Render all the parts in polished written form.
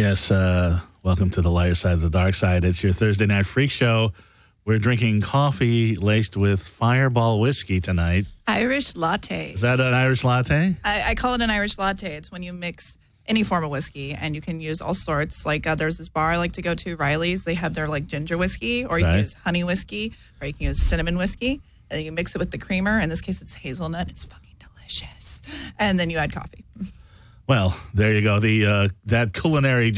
Yes, welcome to the lighter side of the dark side. It's your Thursday night freak show. We're drinking coffee laced with Fireball whiskey tonight. Irish latte. Is that an Irish latte? I call it an Irish latte. It's when you mix any form of whiskey, and you can use all sorts. Like there's this bar I like to go to, Riley's. They have their like ginger whiskey, or you can use honey whiskey, or you can use cinnamon whiskey, and you mix it with the creamer. In this case, it's hazelnut. It's fucking delicious. And then you add coffee. Well, there you go. The that culinary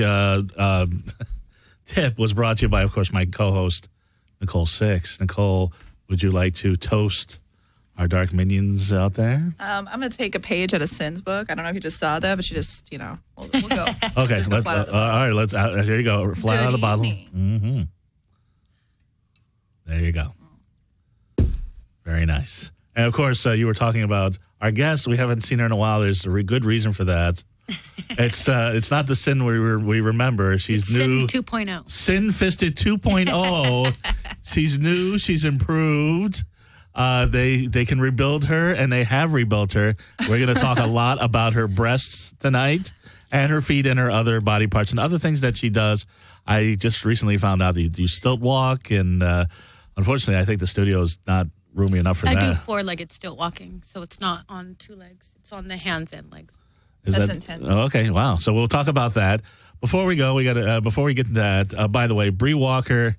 tip was brought to you by, of course, my co-host, Nicole Six. Nicole, would you like to toast our dark minions out there? I'm going to take a page out of Sin's book. I don't know if you just saw that, but she just, we'll go. Okay, so let's, all right, let's, here you go. Flat out of the bottle. Mm-hmm. There you go. Very nice. And, of course, you were talking about our guest. We haven't seen her in a while. There's a good reason for that. It's not the Sin we remember. She's new. Sin 2.0. Sin-fisted 2.0. She's new. She's improved. They can rebuild her, and they have rebuilt her. We're going to talk a lot about her breasts tonight and her feet and her other body parts and other things that she does. I just recently found out that you stilt walk, and unfortunately, I think the studio is not roomy enough for that. I do four-legged stilt walking, so it's not on two legs. It's on the hands and legs. That's intense. Oh, okay, wow. So we'll talk about that. Before we go, before we get to that, by the way, Bree Walker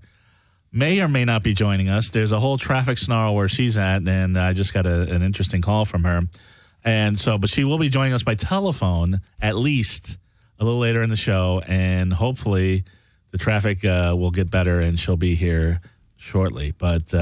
may or may not be joining us. There's a whole traffic snarl where she's at, and I just got an interesting call from her. And so, but she will be joining us by telephone at least a little later in the show, and hopefully the traffic will get better and she'll be here shortly. But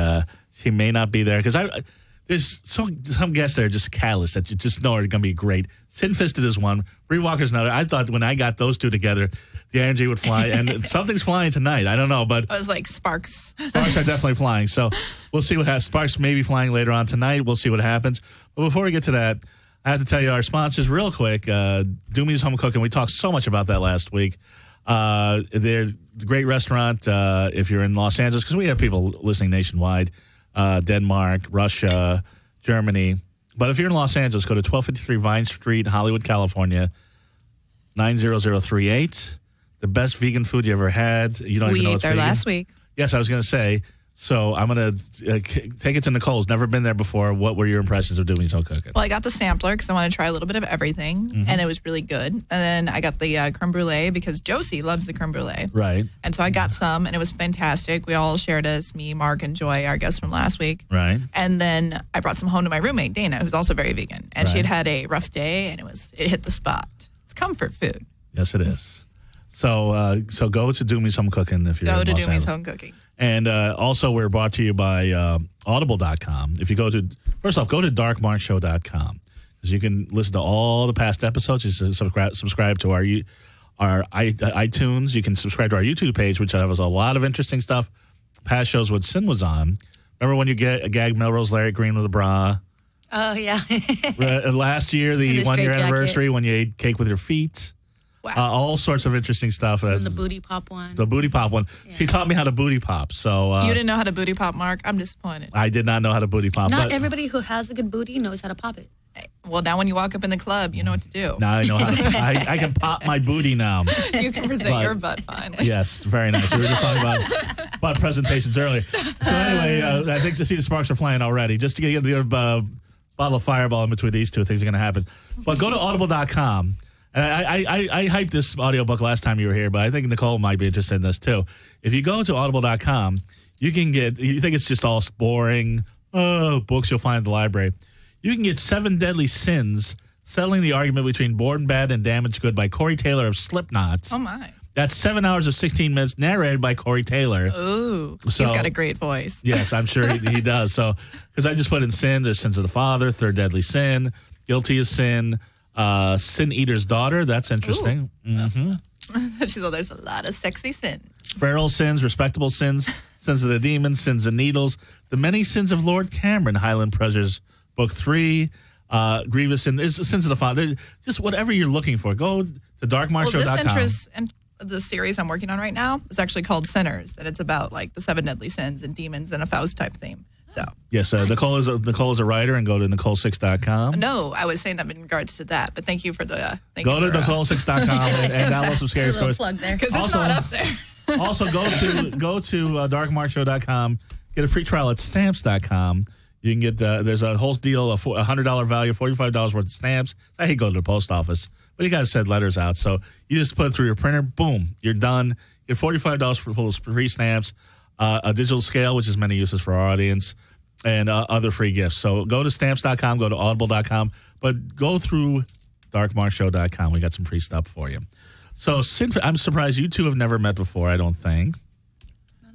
she may not be there because there's some guests that are just callous that you just know are going to be great. Sin-fisted is one. Bree Walker's another. I thought when I got those two together, the energy would fly. And something's flying tonight. I don't know, but I was like, sparks. Sparks are definitely flying. So we'll see what happens. Sparks may be flying later on tonight. We'll see what happens. But before we get to that, I have to tell you our sponsors real quick. Doomy's Home Cooking. We talked so much about that last week. They're a great restaurant if you're in Los Angeles, because we have people listening nationwide. Denmark, Russia, Germany. But if you're in Los Angeles, go to 1253 Vine Street, Hollywood, California, 90038. The best vegan food you ever had. You don't even know it's vegan. We ate there last week. Yes, I was going to say. So I'm going to take it to Nicole's. Never been there before. What were your impressions of Doomy's Home Cooking? Well, I got the sampler because I want to try a little bit of everything, and it was really good. And then I got the creme brulee because Josie loves the creme brulee. Right. And so I got some, and it was fantastic. We all shared as me, Mark, and Joy, our guest from last week. Right. And then I brought some home to my roommate, Dana, who's also very vegan. And she had a rough day, and it hit the spot. It's comfort food. Yes, it is. So go to Doomy's Home Cooking if you're in Los Angeles. Go to Doomy's Home Cooking. And also, we're brought to you by Audible.com. If you go to darkmarkshow.com, because you can listen to all the past episodes. You subscribe to our iTunes. You can subscribe to our YouTube page, which has a lot of interesting stuff. Past shows what Sin was on. Remember when you gagged Melrose Larry Green with a bra? Oh, yeah. Last year, the 1 year anniversary, when you ate cake with your feet. Wow. All sorts of interesting stuff. And the booty pop one. The booty pop one. Yeah. She taught me how to booty pop. So you didn't know how to booty pop, Mark? I'm disappointed. I did not know how to booty pop. Not everybody who has a good booty knows how to pop it. Well, now when you walk up in the club, you know what to do. Now I know how to. I can pop my booty now. You can present your butt finally. Yes, very nice. We were just talking about presentations earlier. So anyway, I think to see the sparks are flying already. Just to get a bottle of Fireball in between these two things are going to happen. But go to audible.com. And I hyped this audiobook last time you were here, but I think Nicole might be interested in this too. If you go to audible.com, you think it's just all boring books you'll find in the library. You can get 7 Deadly Sins, settling the argument between Born Bad and Damaged Good by Corey Taylor of Slipknot. Oh, my. That's 7 hours of 16 minutes, narrated by Corey Taylor. Ooh, he's got a great voice. Yes, I'm sure he does. So, because I just put in sins, there's Sins of the Father, Third Deadly Sin, Guilty as Sin, Sin Eater's Daughter. That's interesting. She's there's a lot of sexy sins. Feral Sins, Respectable Sins, Sins of the Demons, Sins of Needles, The Many Sins of Lord Cameron, Highland Pleasures, Book 3, Grievous Sin. There's Sins of the Father. Just whatever you're looking for. Go to darkmarkshow.com. Well, this interest and the series I'm working on right now is actually called Sinners, and it's about like the 7 deadly sins and demons and a Faust type theme. So Yes, Nicole is a writer, and go to Nicole6.com. No, I was saying that in regards to that, but thank you for the. Go to Nicole6.com and download some scary stories. Plug there because it's not up there. Also, go to darkmarkshow.com. Get a free trial at stamps.com. You can get there's a whole deal of $100 value, $45 worth of stamps. I hate going to the post office, but you got to send letters out. So you just put it through your printer. Boom, you're done. You get $45 for full free stamps, a digital scale, which is many uses for our audience, and other free gifts. So go to stamps.com, go to audible.com, but go through darkmarkshow.com. We got some free stuff for you. So I'm surprised you two have never met before, I don't think.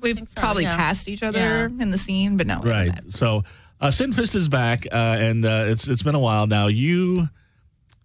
We've probably passed each other in the scene, but no. Right. So Sinfist is back, and it's been a while now. You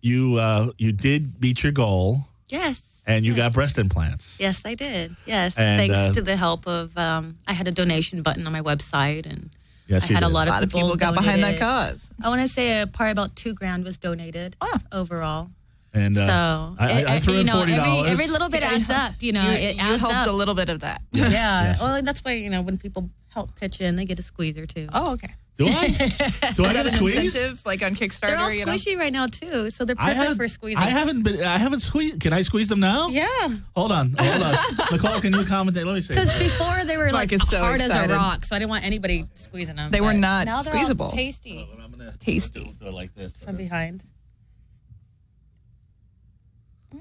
did beat your goal. Yes. And you got breast implants. Yes, I did. Yes, and, thanks to the help of I had a donation button on my website, and yes, I had did. a lot of people got behind that cause. I want to say probably about $2,000 was donated overall. And so I threw in $40. Every little bit adds up. It adds helped up. a little bit of that. Yeah. Yes. Well, that's why when people help pitch in, they get a squeezer too. Oh, okay. Do I? Do I get a squeeze? Incentive, like on Kickstarter? They're all squishy right now too, so they're perfect for squeezing. I haven't squeezed. Can I squeeze them now? Yeah. Hold on. Nicole, can you commentate? Let me see. Because before they were like so hard excited. as a rock, so I didn't want anybody squeezing them. They were not now they're squeezable. All tasty. I'm gonna tasty. Do it like this. From behind.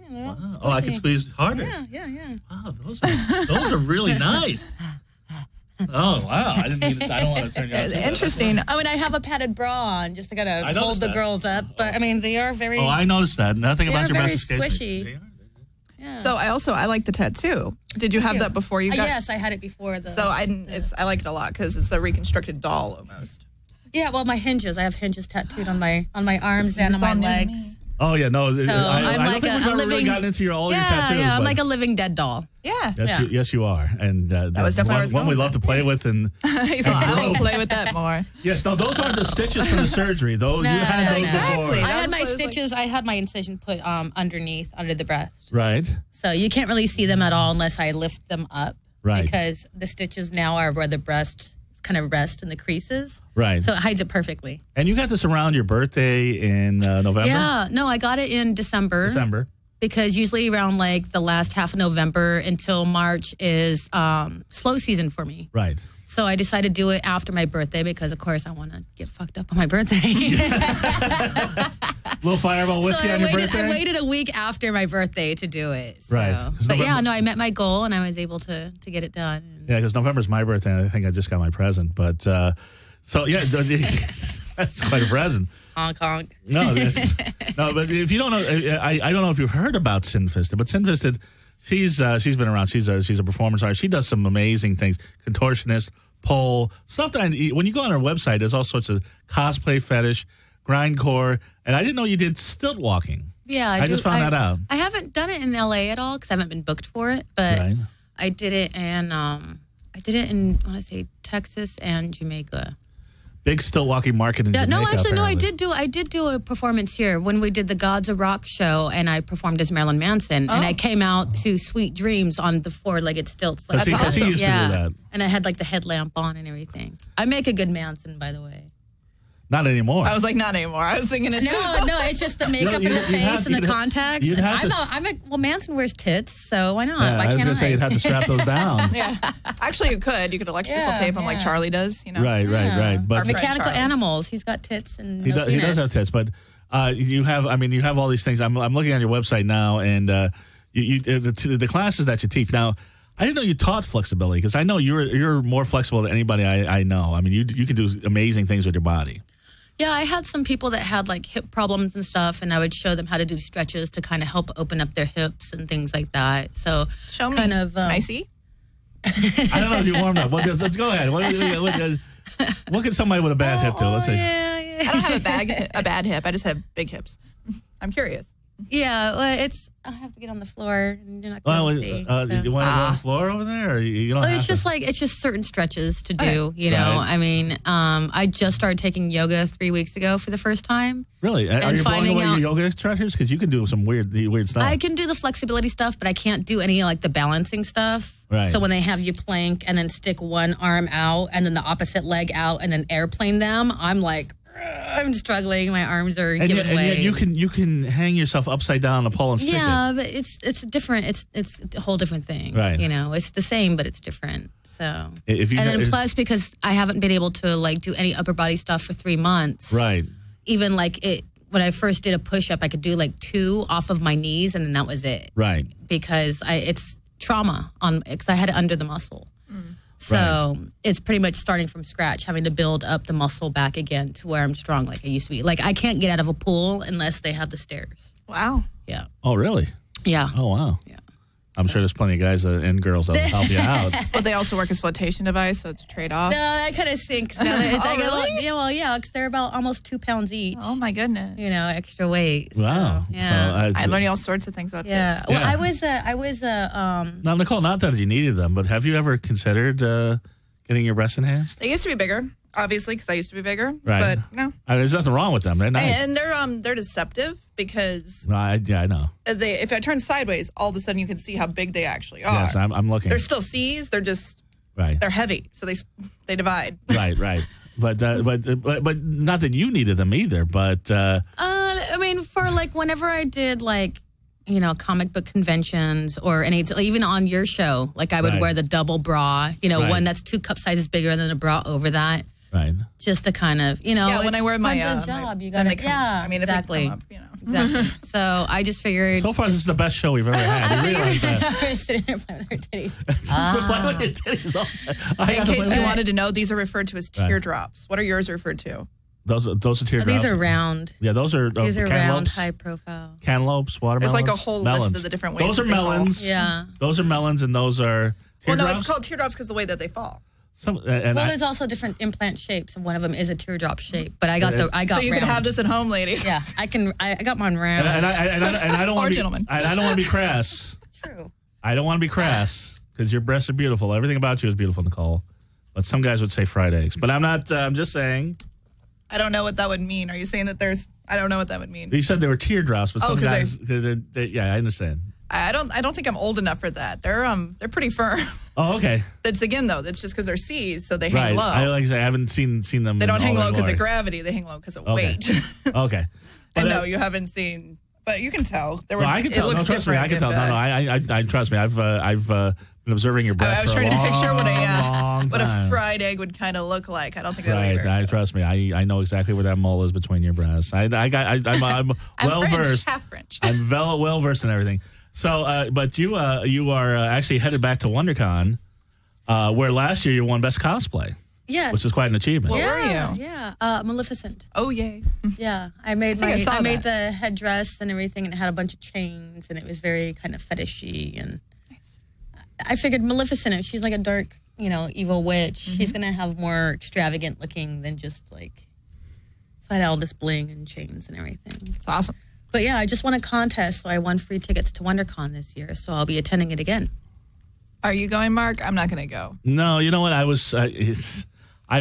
Wow. Oh, I can squeeze harder. Yeah. Wow, those are really nice. Oh wow! I don't want to turn you out. Interesting. I mean, I have a padded bra on just to kind of hold the girls up, but I mean, they are very. Oh, I noticed that. Nothing about your breast is squishy. Yeah. So I like the tattoo. Did you have that before you got? Yes, I had it before. So I like it a lot because it's a reconstructed doll almost. Yeah, well, my hinges. I have hinges tattooed on my arms and on my legs. Oh yeah, no. So I don't think we've ever really gotten into all your tattoos. Yeah, I'm like a living dead doll. Yeah. Yes, you are. And that was definitely one we love to play with. And he's like, I will play with that more. Yes, no, those aren't the stitches from the surgery. Those you had those exactly. before. I had my stitches. I had my incision put underneath, under the breast. Right. So you can't really see them at all unless I lift them up. Right. Because the stitches now are where the breast kind of rest in the creases. Right. So it hides it perfectly. And you got this around your birthday in November? Yeah. No, I got it in December. Because usually around like the last half of November until March is slow season for me. Right. So I decided to do it after my birthday because, of course, I want to get fucked up on my birthday. Little Fireball whiskey on your birthday? I waited a week after my birthday to do it. So. Right. But I met my goal and I was able to get it done. Yeah, because November's my birthday and I think I just got my present. But, so yeah, that's quite a present. Honk, honk. No, but if you don't know, I don't know if you've heard about Sinfisted, but Sinfisted, she's been around. She's a performance artist. She does some amazing things. Contortionist, pole, stuff that when you go on her website, there's all sorts of cosplay, fetish, grindcore, and I didn't know you did stilt walking. Yeah, I just found that out. I haven't done it in LA at all because I haven't been booked for it, but I did it in I want to say Texas and Jamaica. Big stilt walking market in Jamaica. No, actually, apparently. I did do a performance here when we did the Gods of Rock show, and I performed as Marilyn Manson, and I came out to Sweet Dreams on the four-legged stilts. That's awesome. He used to do that. And I had like the headlamp on and everything. I make a good Manson, by the way. Not anymore. I was like, not anymore. I was thinking it. No, it's just the makeup and the face and the contacts. Well, Manson wears tits, so why not? Yeah, why I was can't going to say you'd have to strap those down. Yeah, actually, you could. You could electrical tape them like Charlie does. You know, right. But mechanical animals. He's got tits and he does have tits, but you have all these things. I'm looking on your website now, and the classes that you teach now. I didn't know you taught flexibility because I know you're more flexible than anybody I know. I mean, you can do amazing things with your body. Yeah, I had some people that had like hip problems and stuff, and I would show them how to do stretches to kind of help open up their hips and things like that. So show me. Can I see? I don't know if you warmed up. Let's go ahead. What can somebody with a bad hip do? Let's see. Yeah. I don't have a bad hip. I just have big hips. I'm curious. Yeah, well, I have to get on the floor, and you're not going to see. You want to go on the floor over there, or you don't? Well, it's just certain stretches to do. You know, I mean, I just started taking yoga 3 weeks ago for the first time. Really? Are you blowing away your yoga stretches? Because you can do some weird stuff. I can do the flexibility stuff, but I can't do any like the balancing stuff. Right. So when they have you plank and then stick one arm out and then the opposite leg out and then airplane them, I'm like, I'm struggling. My arms are giving way. And yet you can hang yourself upside down on a pole and stick it. Yeah, but it's different. It's a whole different thing. Right. You know, it's the same, but it's different. So and then plus because I haven't been able to like do any upper body stuff for 3 months. Right. Even like when I first did a push up, I could do like 2 off of my knees, and then that was it. Right. Because it's trauma because I had it under the muscle. So it's pretty much starting from scratch, having to build up the muscle back again to where I'm strong like I used to be. Like I can't get out of a pool unless they have the stairs. Wow. Yeah. Oh, really? Yeah. Oh, wow. Yeah. I'm sure there's plenty of guys and girls that will help you out. But they also work as flotation device, so it's a trade-off. No, that kind of sinks. Now that it's really? Yeah, because they're about almost 2 pounds each. Oh my goodness! You know, extra weight. Wow. So, yeah. I learned all sorts of things about Yeah. tits. Well, I was Now, Nicole, not that you needed them, but have you ever considered getting your breasts enhanced? They used to be bigger, obviously, because I used to be bigger. Right. But no. There's nothing wrong with them. They're nice. And they're deceptive because I know. if I turn sideways, all of a sudden you can see how big they actually are. Yes, I'm looking. They're still C's. They're just they're heavy, so they divide. Right. But not that you needed them either. But I mean, for like whenever I did like, you know, comic book conventions or even on your show, like I would wear the double bra, you know, one that's 2 cup sizes bigger than a bra over that. Right. Just to kind of, you know, yeah, when I wear my job, you got to, I mean, exactly. If they come up, you know. Exactly. So I just figured. So far, this is the best show we've ever had. You realize that? Sitting there playing with her titties. Playing with your titties. In case you wanted to know, these are referred to as teardrops. What are yours referred to? Those are teardrops. These are round. Yeah, those are These are round, cantaloupes. high profile. Cantaloupes, watermelons. There's like a whole list of the different ways. Those are melons. Yeah. Those are melons, and those are teardrops. Well, no, it's called teardrops because the way that they fall. There's also different implant shapes, and one of them is a teardrop shape. But I got So you round. can have this at home, ladies. Yeah, I can. I got mine round. And I don't want to be, gentlemen. I don't want to be crass. True. I don't want to be crass because your breasts are beautiful. Everything about you is beautiful, Nicole. But some guys would say fried eggs. But I'm not. I'm just saying. I don't know what that would mean. Are you saying that there's? I don't know what that would mean. You said they were teardrops, but some guys. Yeah, I understand. I don't think I'm old enough for that. They're pretty firm. Oh, okay. That's again though. That's just because they're C's, so they hang low. I haven't seen them. They don't hang low because of gravity. They hang low because of weight. Okay. And no, you haven't seen, but you can tell. I can tell. It looks trust me. I can tell. I trust me. I've been observing your breasts. I was trying to picture what a fried egg would kind of look like. I don't think that right. Either. Trust me. I know exactly where that mole is between your breasts. I'm well versed. Half French. I'm well versed in everything. So, but you are actually headed back to WonderCon, where last year you won Best Cosplay. Yes, which is quite an achievement. What were you? Yeah, Maleficent. Oh yay! Yeah, I made the headdress and everything, and it had a bunch of chains, and it was very kind of fetishy. And I figured Maleficent, she's like a dark, evil witch. Mm-hmm. She's gonna have more extravagant looking than just like. So I had all this bling and chains and everything. It's awesome. But yeah, I just won a contest, so I won free tickets to WonderCon this year. So I'll be attending it again. Are you going, Mark? I'm not going to go. No, you know what? I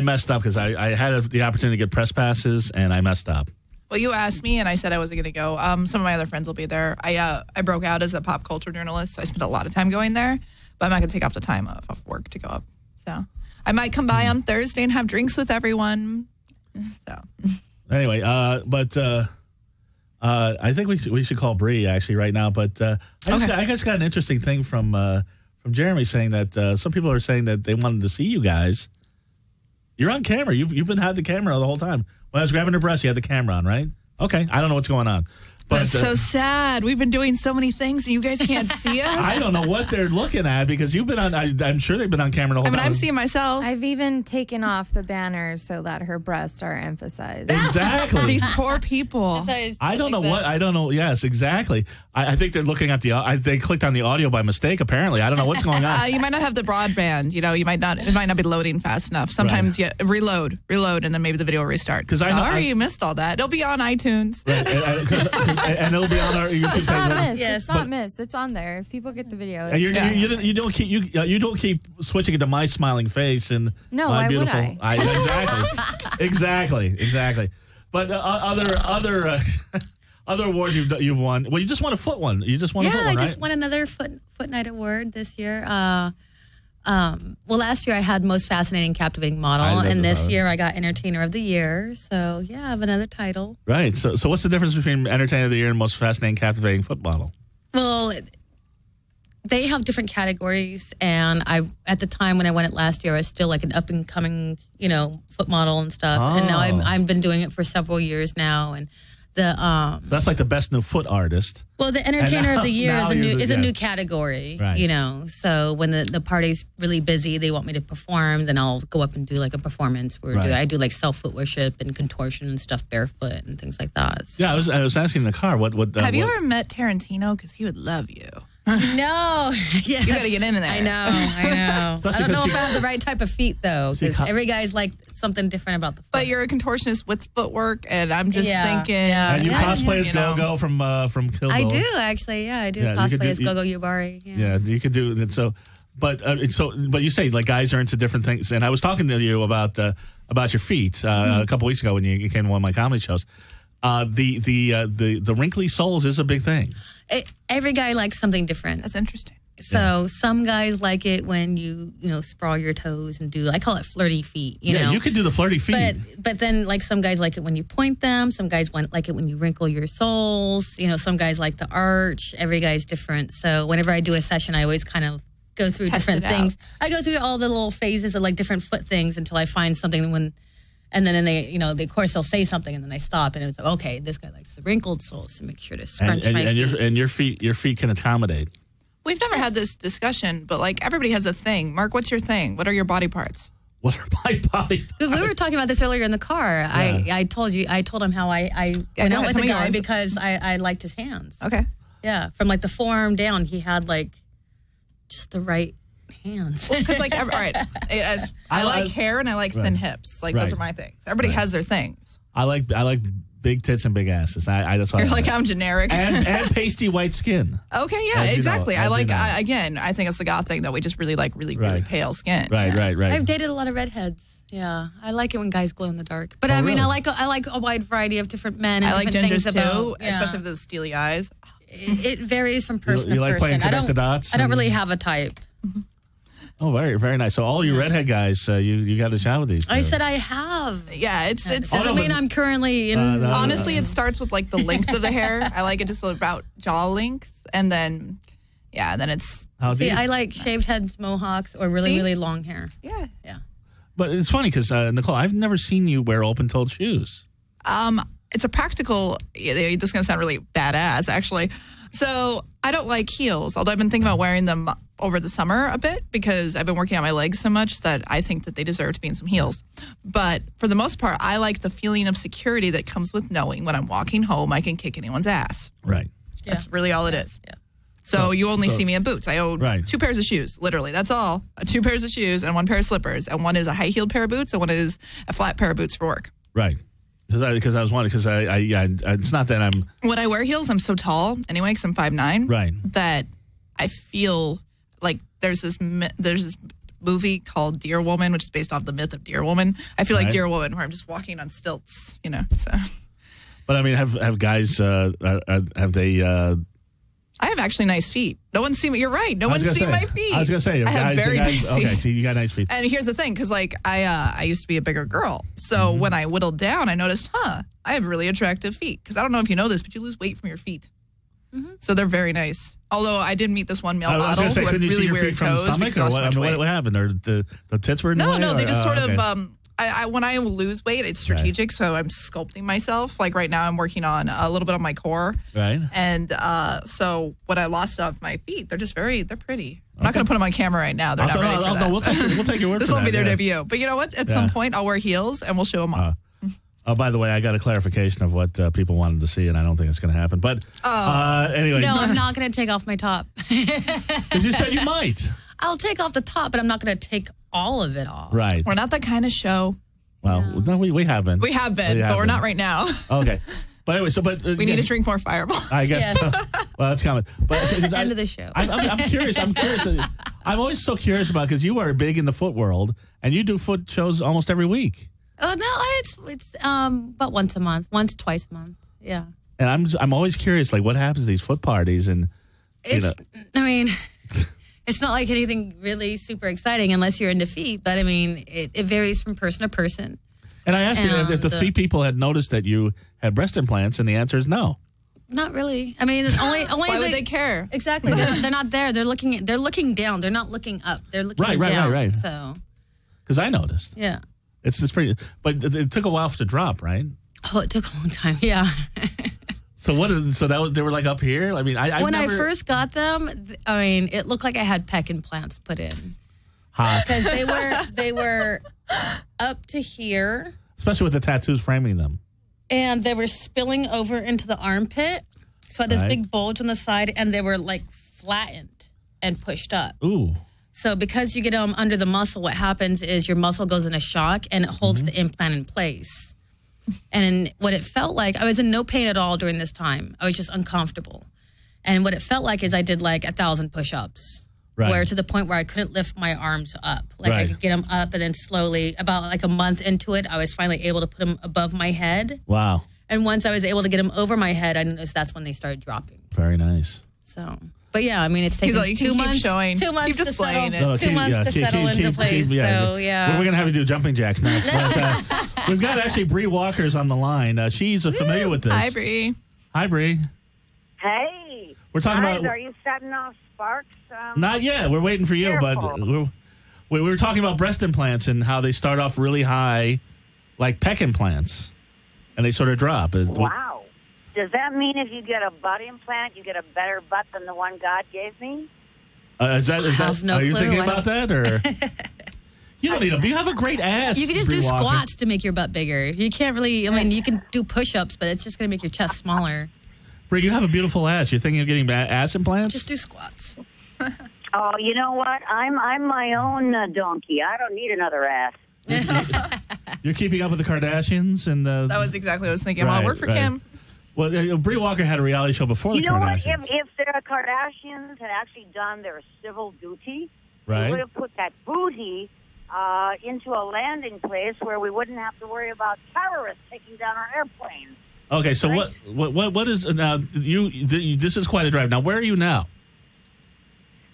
messed up because I had the opportunity to get press passes, and I messed up. Well, you asked me, and I said I wasn't going to go. Some of my other friends will be there. I broke out as a pop culture journalist, so I spent a lot of time going there. But I'm not going to take off the time off work to go up. So I might come by on Thursday and have drinks with everyone. So anyway, I think we should call Bree actually right now. But I just got an interesting thing from Jeremy saying that some people are saying that they wanted to see you guys. You're on camera. You've been had the camera the whole time. When I was grabbing her breast, you had the camera on, right? Okay, I don't know what's going on. But, that's so sad. We've been doing so many things, and you guys can't see us. I don't know what they're looking at because you've been on. I'm sure they've been on camera the whole time. I'm seeing myself. I've even taken off the banners so that her breasts are emphasized. Exactly. These poor people. I don't know what. I don't know. Yes, exactly. I think they're looking at they clicked on the audio by mistake. Apparently, I don't know what's going on. You might not have the broadband. You might not. It might not be loading fast enough. Sometimes you reload, and then maybe the video will restart. Sorry, you missed all that. It'll be on iTunes. Right, and it'll be on our YouTube It's not page. missed. Yes, it's not missed. It's on there. If people get the video, And you don't keep switching it to my smiling face and no, my why beautiful. would I? Exactly. But other awards you've won. Well, you just won a foot one. You just won a foot one, right? I just won another foot night award this year. last year I had most fascinating, captivating model, and this year I got entertainer of the year. So yeah, I have another title. Right. So what's the difference between entertainer of the year and most fascinating, captivating foot model? Well, they have different categories, and at the time when I won it last year, I was still like an up and coming, foot model and stuff. Oh. And now I've been doing it for several years now, and so that's like the best new foot artist. Well, the entertainer of the year is a new category, right. So when the party's really busy, they want me to perform, then I'll go up and do like a performance where I do like self-foot worship and contortion and stuff barefoot and things like that. So. Yeah, I was asking in the car, have you ever met Tarantino? Because he would love you. No. Yes. You got to get in there. I know. I don't know if I have the right type of feet, though, because every guy's like something different about the foot. But you're a contortionist with footwork, and I'm just thinking. Yeah. And you cosplay as Go-Go from Kill Bill. I do, actually. Yeah, I do cosplay as Go-Go Yubari. Yeah, you could do it. So, but you say like guys are into different things, and I was talking to you about your feet a couple weeks ago when you came to one of my comedy shows. The wrinkly soles is a big thing. Every guy likes something different. That's interesting. So some guys like it when you sprawl your toes and do, I call it flirty feet. You know? You could do the flirty feet. But then like some guys like it when you point them. Some guys like it when you wrinkle your soles. Some guys like the arch. Every guy's different. So whenever I do a session, I always kind of go through different things. I go through all the little phases of like different foot things until I find something and then they, of course, they'll say something, and then I stop, and it's like, okay, this guy likes the wrinkled soles, so make sure to scrunch my feet. And your feet can accommodate. We've never had this discussion, but like everybody has a thing. Mark, what's your thing? What are your body parts? What are my body parts? We were talking about this earlier in the car. Yeah. I told him how I went out with a guy because I liked his hands. Okay. Yeah, from like the forearm down, he had like just the right hands. Because all right, I like hair and I like thin hips. Like those are my things. Everybody has their things. I like big tits and big asses. That's why you're like I'm generic. And pasty white skin. Okay, yeah, exactly. I think it's the goth thing that we just really like really pale skin. Right. I've dated a lot of redheads. Yeah, I like it when guys glow in the dark. But really? I like a wide variety of different men. And I like gingers too, especially with the steely eyes. It varies from person to person. You like playing connect the dots? I don't really have a type. Oh, very, very nice. So all you redhead guys, you got a shot with these two. I said I have. Yeah, it doesn't mean I'm currently in. Honestly, it starts with like the length of the hair. I like it just about jaw length, and then it's. I like shaved heads, mohawks, or really long hair. Yeah. But it's funny because Nicole, I've never seen you wear open-toed shoes. It's a practical. This is gonna sound really badass, actually. So I don't like heels, although I've been thinking about wearing them over the summer a bit because I've been working on my legs so much that I think that they deserve to be in some heels. But for the most part, I like the feeling of security that comes with knowing when I'm walking home, I can kick anyone's ass. Right. That's really all it is. Yeah. So you only see me in boots. I own 2 pairs of shoes, literally. That's all. 2 pairs of shoes and 1 pair of slippers. And one is a high-heeled pair of boots and one is a flat pair of boots for work. Right. Because I was wondering, because it's not that I'm... When I wear heels, I'm so tall anyway, because I'm 5'9". Right. That I feel like there's this movie called Dear Woman, which is based off the myth of Dear Woman. I feel like Dear Woman, where I'm just walking on stilts, so... But I mean, have guys, have they... I have actually nice feet. No one's seen me. You're right. No one's seen my feet. I was going to say. I have very nice feet. Okay, so you got nice feet. And here's the thing, because I used to be a bigger girl. So when I whittled down, I noticed, I have really attractive feet. Because I don't know if you know this, but you lose weight from your feet. Mm-hmm. So they're very nice. Although I did meet this one male model who had really weird toes. From the stomach, or what happened? Or the tits were in the way? No, they just sort of... when I lose weight, it's strategic, so I'm sculpting myself. Like right now, I'm working on a little bit on my core. Right. And so when I lost off my feet, they're pretty. I'm not going to put them on camera right now. They're not ready for that. We'll take your word for that. This won't be their debut. But you know what? At some point, I'll wear heels, and we'll show them off. By the way, I got a clarification of what people wanted to see, and I don't think it's going to happen. But anyway. No, I'm not going to take off my top. Because you said you might. I'll take off the top, but I'm not going to take all of it off. Right. We're not that kind of show. Well, no, we have been. We have been, but we're not right now. Okay. But anyway, we need to drink more Fireball. I guess. Yes. Well, that's coming. But end of the show. I'm curious. I'm always so curious about, because you are big in the foot world, and you do foot shows almost every week. Oh no, it's about once a month, twice a month. Yeah. And I'm always curious, like what happens at these foot parties, and I mean, it's not like anything really super exciting unless you're in defeat. But I mean, it varies from person to person. And I asked you if the feet people had noticed that you had breast implants, and the answer is no. Not really. I mean, it's only. Why would they care? Exactly. They're not there. They're looking down. They're not looking up. They're looking down. Right. So. Because I noticed. Yeah. It's pretty, but it took a while to drop, right? Oh, it took a long time. Yeah. So they were like up here. I mean, when I first got them, I mean, it looked like I had pec implants put in. Hot. Because they were up to here, especially with the tattoos framing them, and they were spilling over into the armpit. So I had this big bulge on the side, and they were like flattened and pushed up. Ooh. So because you get them under the muscle, what happens is your muscle goes into shock, and it holds the implant in place. And what it felt like, I was in no pain at all during this time. I was just uncomfortable. And what it felt like is I did like 1,000 push-ups. Right. Where to the point where I couldn't lift my arms up. Like I could get them up, and then slowly, about like a month into it, I was finally able to put them above my head. Wow. And once I was able to get them over my head, I noticed that's when they started dropping. Very nice. So... But yeah, I mean, it's taken 2 months. 2 months to settle. No, 2 months to settle into place. So yeah, we're gonna have you do jumping jacks next. But, we've got actually Bree Walker's on the line. She's familiar with this. Hi, Bree. Hi, Bree. Hey. We're talking about. Are you setting off sparks? Not yet. We're waiting for you, careful. but we were talking about breast implants and how they start off really high, like pec implants, and they sort of drop. Wow. Does that mean if you get a butt implant, you get a better butt than the one God gave me? Is that no are you clue. thinking about that, or you don't need you have a great ass. You can just do squats to make your butt bigger. You can't really. I mean, you can do push-ups, but it's just going to make your chest smaller. Bree, you have a beautiful ass. You're thinking of getting ass implants? Just do squats. Oh, you know what? I'm my own donkey. I don't need another ass. You're keeping up with the Kardashians and that was exactly what I was thinking. Well, I work for Kim. Well, Bree Walker had a reality show before the Kardashians. You know what? If the Kardashians had actually done their civil duty, right, they would have put that booty into a landing place where we wouldn't have to worry about terrorists taking down our airplanes. Okay, so right? what is now? This is quite a drive. Now, where are you now?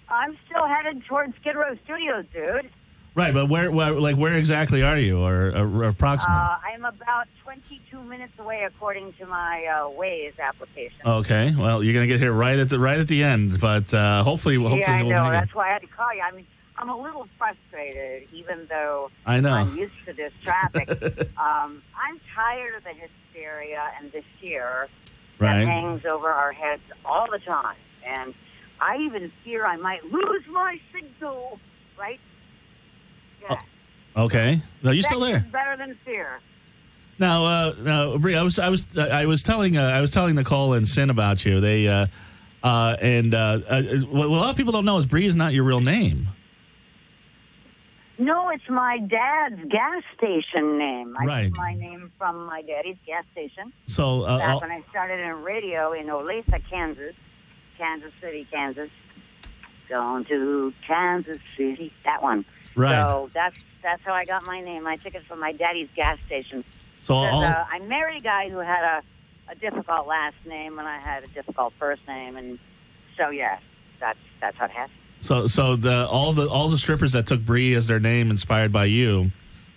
I'm still headed towards Skid Row Studios, dude. Right, but where exactly are you, or approximately? I'm about 22 minutes away, according to my Waze application. Okay, well, you're gonna get here right at the end, but hopefully, yeah, I know. That's why I had to call you. I mean, I'm a little frustrated, even though I know I'm used to this traffic. I'm tired of the hysteria and the fear that hangs over our heads all the time, and I even fear I might lose my signal. Right. Yeah. Okay. No, you still there? Better than fear. Now, Bree, I was telling Nicole and Sin about you. They what a lot of people don't know is Bree is not your real name. No, it's my dad's gas station name. I took my name from my daddy's gas station. So back when I started in radio in Olathe, Kansas City, Kansas. Going to Kansas City. That one. Right. So that's how I got my name. I took it from my daddy's gas station. So I married a guy who had a difficult last name, and I had a difficult first name, and so yeah, that's how it happened. So all the strippers that took Bree as their name, inspired by you,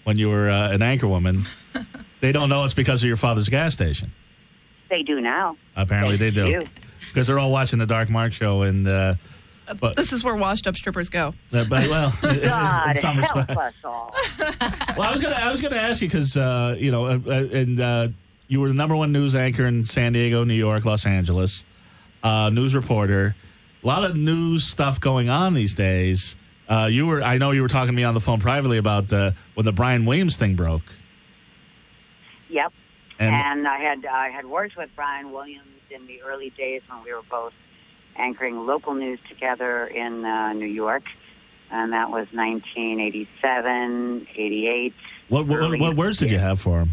when you were an Anchorwoman, they don't know it's because of your father's gas station. They do now. Apparently they do. Because they're all watching the Dark Mark show, and but this is where washed-up strippers go. God help us all. Well, I was gonna ask you because you were the #1 news anchor in San Diego, New York, Los Angeles, news reporter. A lot of news stuff going on these days. I know you were talking to me on the phone privately about when the Brian Williams thing broke. Yep. And I had worked with Brian Williams in the early days when we were both anchoring local news together in New York, and that was 1987, 88. What words did you have for him?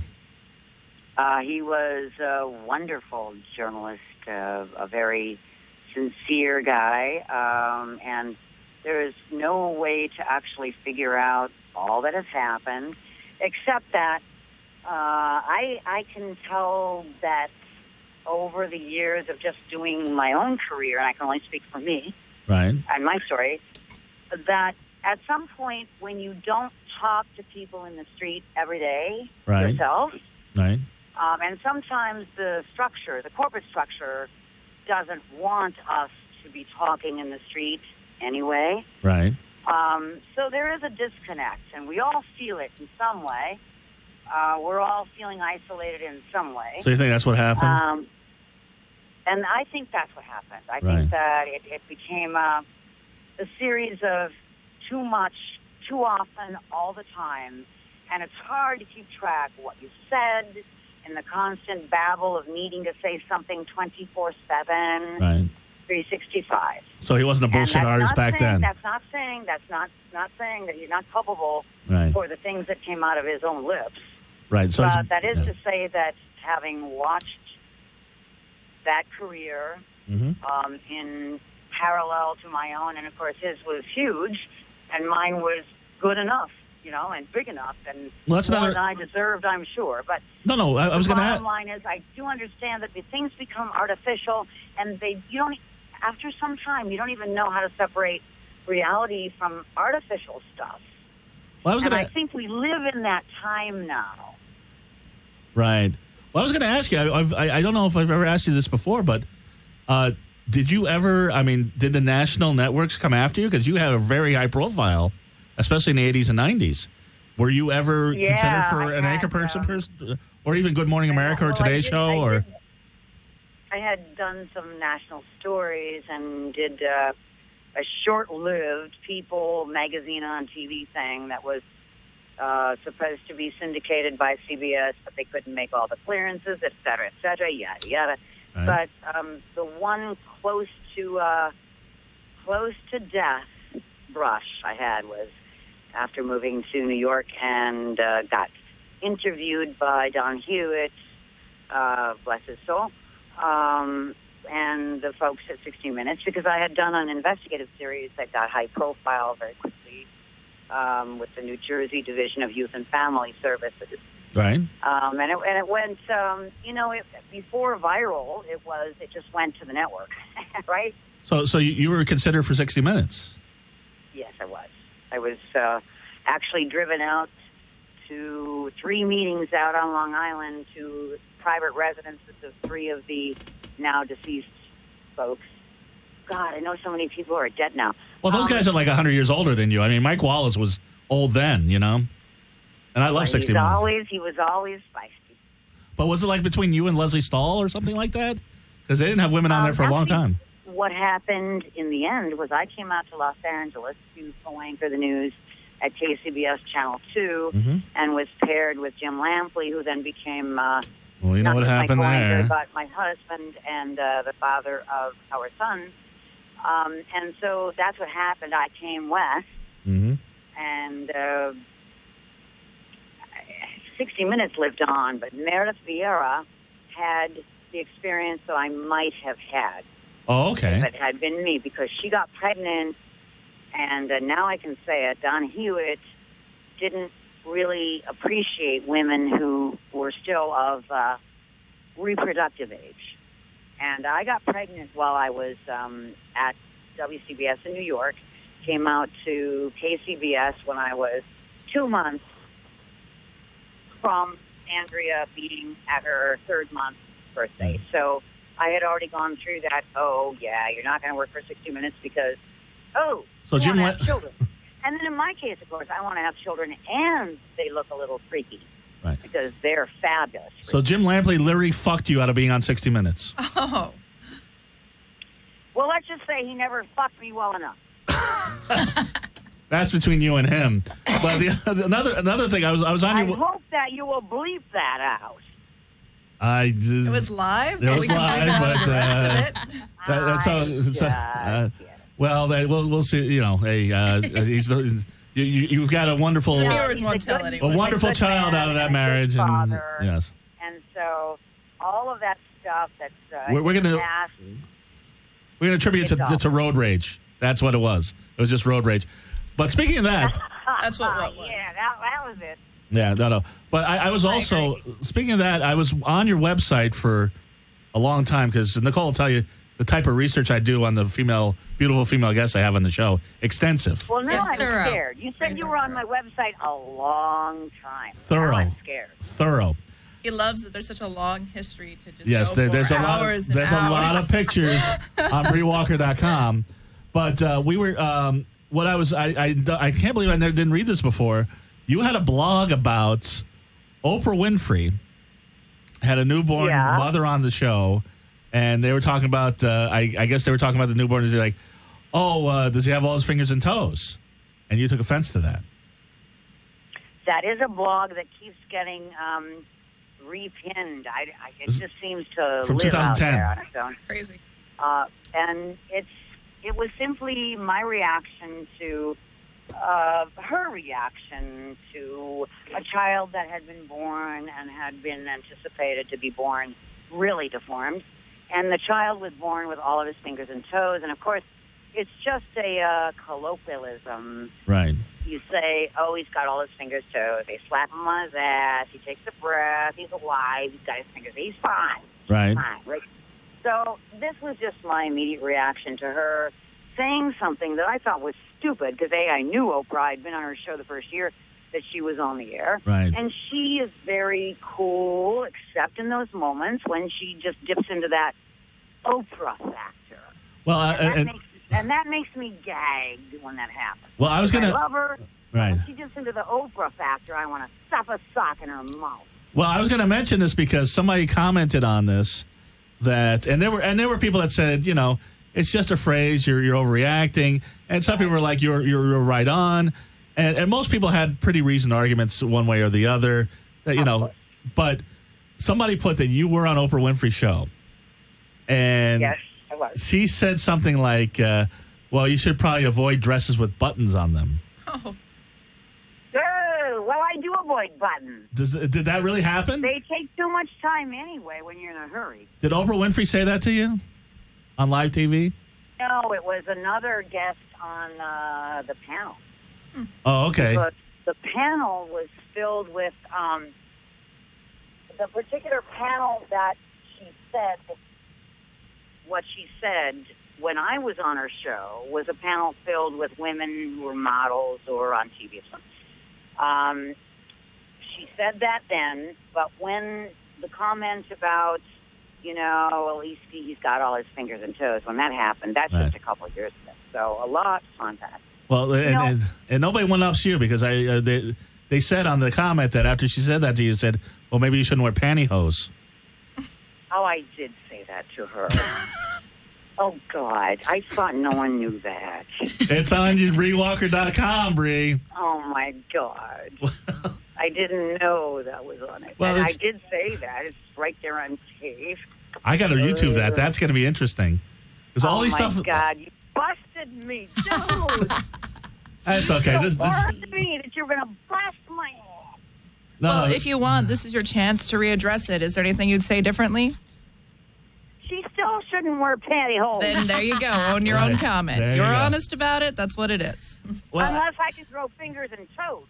He was a wonderful journalist, a very sincere guy, and there is no way to actually figure out all that has happened, except that I can tell that over the years of just doing my own career, and I can only speak for me, right, and my story, that at some point when you don't talk to people in the street every day right. yourself, right. And sometimes the corporate structure, doesn't want us to be talking in the street anyway. Right. So there is a disconnect, and we all feel it in some way. We're all feeling isolated in some way. So you think that's what happened? And I think that's what happened. I think that it became a series of too much, too often, all the time. And it's hard to keep track of what you said in the constant babble of needing to say something 24/7, right. 365. So he wasn't a bullshit artist back then. That's not saying that he's not culpable right. for the things that came out of his own lips. Right. So but that is to say that having watched that career in parallel to my own, and of course his was huge, and mine was good enough, and big enough, and more than I deserved, I'm sure. But no, I was going to ask. The bottom line is, I do understand that the things become artificial, and after some time, you don't even know how to separate reality from artificial stuff. Well, I think we live in that time now. Right. Well, I was going to ask you, I don't know if I've ever asked you this before, but did you ever, did the national networks come after you? Because you had a very high profile, especially in the 80s and 90s. Were you ever considered for an anchor person, or even Good Morning America or Today Show? I had done some national stories and did a short-lived People magazine on TV thing that was supposed to be syndicated by CBS, but they couldn't make all the clearances, et cetera, yada, yada. Right. But the one close to death brush I had was after moving to New York and got interviewed by Don Hewitt, bless his soul, and the folks at 60 Minutes, because I had done an investigative series that got high profile very quickly with the New Jersey Division of Youth and Family Services. Right. And it went, before viral, it just went to the network, right? So you were considered for 60 Minutes? Yes, I was. I was actually driven out to 3 meetings out on Long Island to private residences of 3 of the now deceased folks. God, I know so many people who are dead now. Well, those guys are like 100 years older than you. Mike Wallace was old then, And I love 60 Minutes. He was always feisty. But was it like between you and Leslie Stahl or something like that? Because they didn't have women on there for a long time. What happened in the end was I came out to Los Angeles to co-anchor the news at KCBS Channel 2 and was paired with Jim Lampley, who then became well, you know what happened there. but my husband and the father of our sons. And so that's what happened. I came west, and 60 Minutes lived on, but Meredith Vieira had the experience that I might have had. Oh, okay. If it had been me, because she got pregnant, and now I can say it, Don Hewitt didn't really appreciate women who were still of reproductive age. And I got pregnant while I was at WCBS in New York, came out to KCBS when I was 2 months from Andrea being at her 3rd month birthday. So I had already gone through that, you're not going to work for 60 Minutes because, so Jim have children. And then in my case, of course, I want to have children and they look a little freaky. Right. Because they're fabulous. So Jim Lampley literally fucked you out of being on 60 Minutes. Oh. Well, let's just say he never fucked me well enough. That's between you and him. But another thing, I was on your... I hope that you will bleep that out. It was live? It was live, but the rest of it? That's how... we'll see. You've got a wonderful, a wonderful child out of that marriage, and yes. And so all of that stuff that's we're gonna attribute it to road rage. That's what it was. It was just road rage. But speaking of that, that's what was. Yeah, that was it. Yeah, no. But I was also, speaking of that, I was on your website for a long time because Nicole will tell you, the type of research I do on the beautiful female guests I have on the show. Extensive. Well, now It's I'm thorough. scared. You said you were on my website a long time. Thorough. Now I'm scared. Thorough. He loves that there's such a long history to just Yes, go there's for a lot. hours There's and a lot hours. of pictures on BreeWalker.com. But we were what I was. I can't believe I didn't read this before. You had a blog about Oprah Winfrey had a newborn mother on the show, and they were talking about. I guess they were talking about the newborn. And they're like, "Oh, does he have all his fingers and toes?" And you took offense to that. That is a blog that keeps getting repinned. It just seems to From live 2010. out there on its own. Crazy. And it was simply my reaction to her reaction to a child that had been born and had been anticipated to be born really deformed. And the child was born with all of his fingers and toes. And, of course, it's just a colloquialism. Right. You say, oh, he's got all his fingers, toes. They slap him on his ass. He takes a breath. He's alive. He's got his fingers. He's fine. Right. He's fine. Right? So this was just my immediate reaction to her saying something that I thought was stupid because, I knew Oprah. I'd been on her show the first year that she was on the air. Right. And she is very cool, except in those moments when she just dips into that Oprah factor. Well, And that makes me gag when that happens. Well, I was going to... I love her. Right. When she gets into the Oprah factor, I want to stuff a sock in her mouth. Well, I was going to mention this because somebody commented on this and there were people that said, it's just a phrase, you're overreacting, and some people were like, you're right on, and most people had pretty reasoned arguments one way or the other, that but somebody put that you were on Oprah Winfrey's show, and yes, I was. She said something like, well, you should probably avoid dresses with buttons on them. Oh, Oh, well, I do avoid buttons. Did that really happen? They take too much time anyway when you're in a hurry. Did Oprah Winfrey say that to you on live TV? No, it was another guest on the panel. Oh, okay. But the panel was filled with the particular panel that she said, what she said when I was on her show was a panel filled with women who were models or on TV. She said that then, but when the comment about, at least he's got all his fingers and toes, when that happened, that's just a couple of years ago. So a lot on that. Well, and nobody one-ups you because they said on the comment that after she said that to you, said, well, maybe you shouldn't wear pantyhose. Oh, I did say that to her. Oh, God. I thought no one knew that. It's on BreeWalker.com, Bree. Oh, my God. I didn't know that was on it. Well, and I did say that. It's right there on tape. I got to YouTube that. That's going to be interesting. Because all these stuff. Oh, my God. You busted me, dude. That's okay. You warned me that you were going to bust my head. No, well, if you want, this is your chance to readdress it. Is there anything you'd say differently? She still shouldn't wear pantyhose. Then there you go. Own your own comment. There you You're go. honest about it. That's what it is. well, Unless I can throw fingers and toes.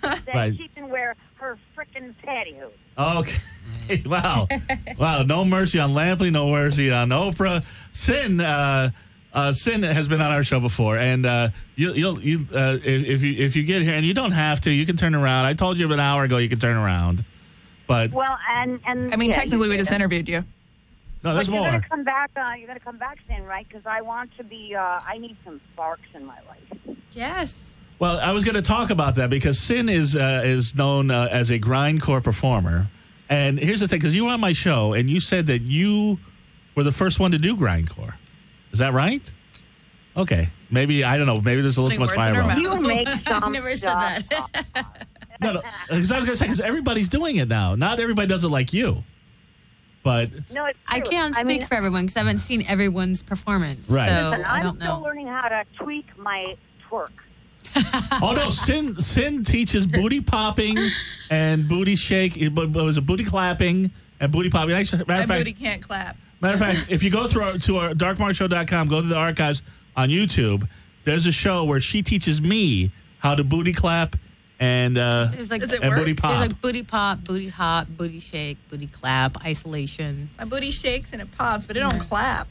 Then Right. she can wear her frickin' pantyhose. okay. Wow. No mercy on Lampley. No mercy on Oprah. Sin has been on our show before, and if you get here, and you don't have to, you can turn around. I told you an hour ago you could turn around, but Well, and I mean, technically, we just interviewed you. no, there's but more. You're gonna come back. You're gonna come back, Sin, right? Because I want to be. I need some sparks in my life. Yes. Well, I was going to talk about that because Sin is known as a grindcore performer, and here's the thing: because you were on my show and you said that you were the first one to do grindcore. Is that right? Okay, maybe I don't know. Maybe there's a little too much Putting words in fire. her mouth. You make some I never said stuff that. up. No, because I was going to say because everybody's doing it now. Not everybody does it like you, but No, it's I true. can't speak for everyone because I haven't seen everyone's performance. Right. So Listen, I I'm don't still know. learning how to tweak my twerk. oh no, Sin teaches booty popping and booty shake. It was a booty clapping and booty popping. Actually, My booty can't clap. Matter of fact, if you go to our darkmarkshow.com, go to the archives on YouTube, there's a show where she teaches me how to booty clap and There's like, Does it and work? booty pop. there's like booty pop, booty hop, booty shake, booty clap, isolation. My booty shakes and it pops, but it don't clap.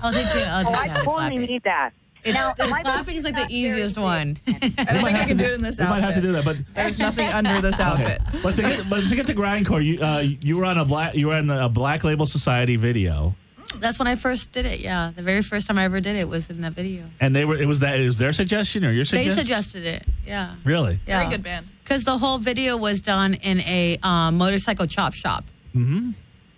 I'll teach you how to totally clap it. need that. Clapping is like the easiest one. I don't think we can do it in this outfit. We might have to do that, but there's nothing under this outfit. Okay. But to get to grindcore, you were on a Black Label Society video. That's when I first did it. Yeah, the very first time I ever did it was in that video. And it was their suggestion or your suggestion? They suggested it. Yeah. Really? Yeah. Very good band. Because the whole video was done in a motorcycle chop shop. Mm-hmm.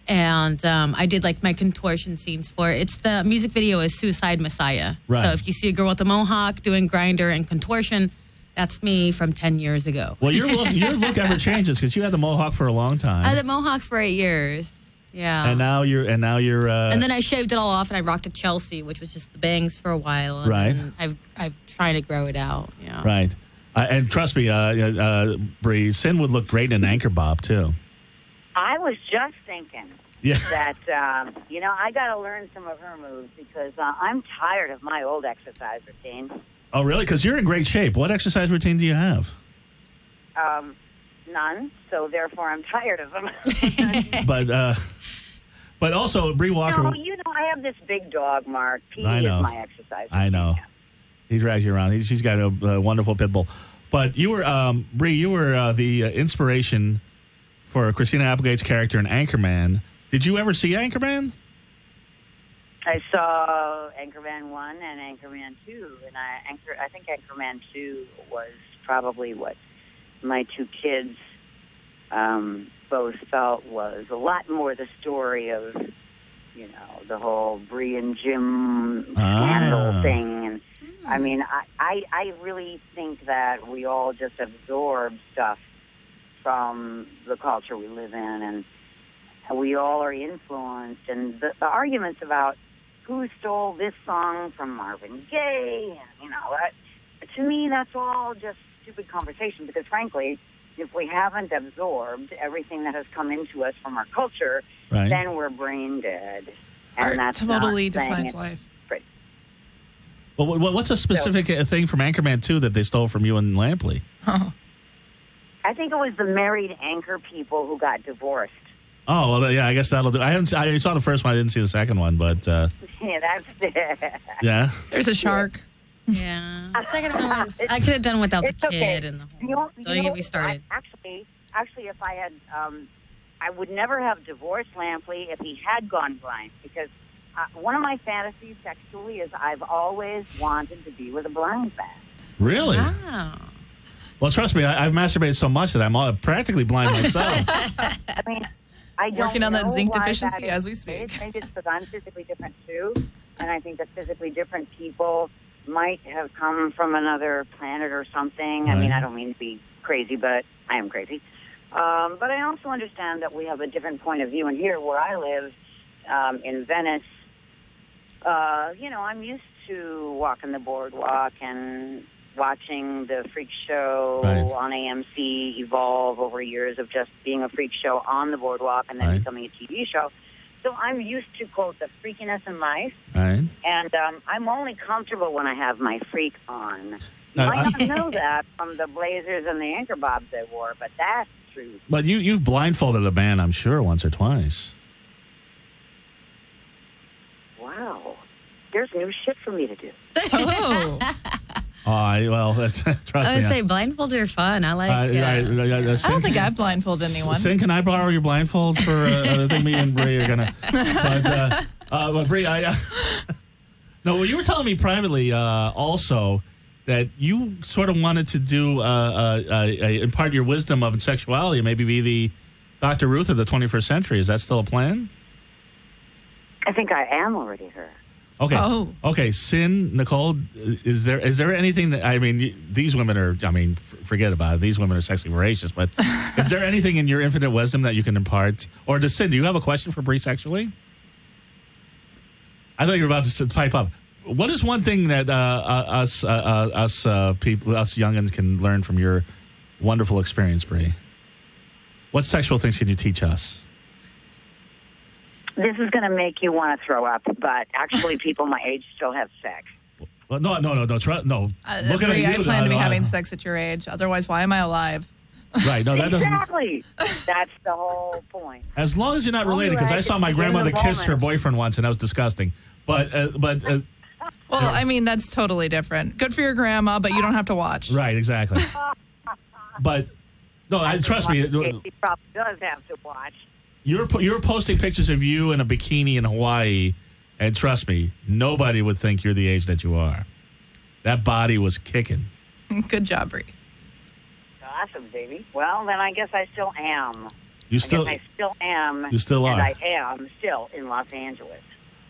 And I did like my contortion scenes for it. The music video is Suicide Messiah. Right. So if you see a girl with a mohawk doing grinder and contortion, that's me from 10 years ago. Well, your look ever changes because you had the mohawk for a long time. I had the mohawk for 8 years. Yeah. And now you're. And then I shaved it all off and I rocked a Chelsea, which was just the bangs for a while. And right. I've tried to grow it out. Yeah. Right. And trust me, Bree, Sin would look great in an anchor bob too. I was just thinking that, I got to learn some of her moves because I'm tired of my old exercise routine. Oh, really? Because you're in great shape. What exercise routine do you have? None. So, therefore, I'm tired of them. But also, Bree Walker... No, I have this big dog, Mark. He is my exercise routine. I know. Yeah. He drags you around. She's got a wonderful pit bull. But you were, Bree, you were the inspiration for Christina Appelgate's character in Anchorman. Did you ever see Anchorman? I saw Anchorman 1 and Anchorman 2, and I think Anchorman 2 was probably what my two kids both felt was a lot more the story of, the whole Bree and Jim scandal thing. And I mean, I really think that we all just absorb stuff from the culture we live in, and we all are influenced. And the arguments about who stole this song from Marvin Gaye, to me, that's all just stupid conversation because, frankly, if we haven't absorbed everything that has come into us from our culture, then we're brain dead. And Art totally defines life. Pretty. Well, what's a specific thing from Anchorman 2 that they stole from you and Lampley? Oh. I think it was the married anchor people who got divorced. Oh, well, yeah, I guess that'll do. I saw the first one. I didn't see the second one, but... yeah, that's it. Yeah? There's a shark. Yeah. The second one was... I could have done without the kid and the whole... Don't get me started. Actually, if I had... I would never have divorced Lampley if he had gone blind, because one of my fantasies sexually is I've always wanted to be with a blind man. Really? Wow. Well, trust me, I've masturbated so much that I'm practically blind myself. I mean, I don't working on that know zinc why deficiency that as we is. speak. Maybe it's because I'm physically different too, and I think that physically different people might have come from another planet or something. Right. I mean, I don't mean to be crazy, but I am crazy. But I also understand that we have a different point of view. And here where I live, in Venice, I'm used to walking the boardwalk and watching the freak show on AMC evolve over years of just being a freak show on the boardwalk and then becoming a TV show. So I'm used to, quote, the freakiness in life. Right. And I'm only comfortable when I have my freak on. You might not know that from the blazers and the anchor bobs I wore, but that's true. But you've blindfolded a band, I'm sure, once or twice. Wow. There's new shit for me to do. Oh. Trust me. I would say blindfolds are fun. I like... I don't think I've blindfolded anyone. Sin, can I borrow your blindfold for the thing me and Bree are going to... But Bree, no, well, you were telling me privately also that you sort of wanted to do impart your wisdom of sexuality and maybe be the Dr. Ruth of the 21st century. Is that still a plan? I think I am already her. Okay. Oh. Okay. Sin, Nicole, is there anything that, I mean, these women are, forget about it. These women are sexually voracious, but is there anything in your infinite wisdom that you can impart? Or does Sin, do you have a question for Bree sexually? I thought you were about to pipe up. What is one thing that us youngins can learn from your wonderful experience, Bree? What sexual things can you teach us? This is going to make you want to throw up, but actually people my age still have sex. Well, no. Look Bree, at you. I plan to be having sex at your age. Otherwise, why am I alive? Right. No, that doesn't. Exactly. That's the whole point. As long as you're not related, because I saw my grandmother kiss her boyfriend once, and that was disgusting. But well, I mean, that's totally different. Good for your grandma, but you don't have to watch. Right. Exactly. But no, trust me. He probably does have to watch. You're posting pictures of you in a bikini in Hawaii, and trust me, nobody would think you're the age that you are. That body was kicking. Good job, Bree. Awesome, baby. Well, then I guess I still am. I still am. You still are. And I am still in Los Angeles.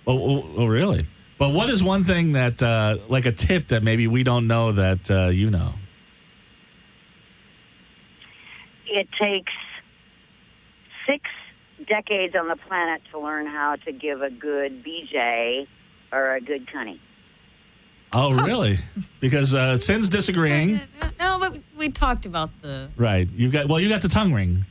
Oh, really? But what is one thing that, like a tip that maybe we don't know that you know? It takes 6 decades on the planet to learn how to give a good BJ or a good cunny. Oh, really? Because Sin's disagreeing. No, but we talked about the... Right. You got the tongue ring.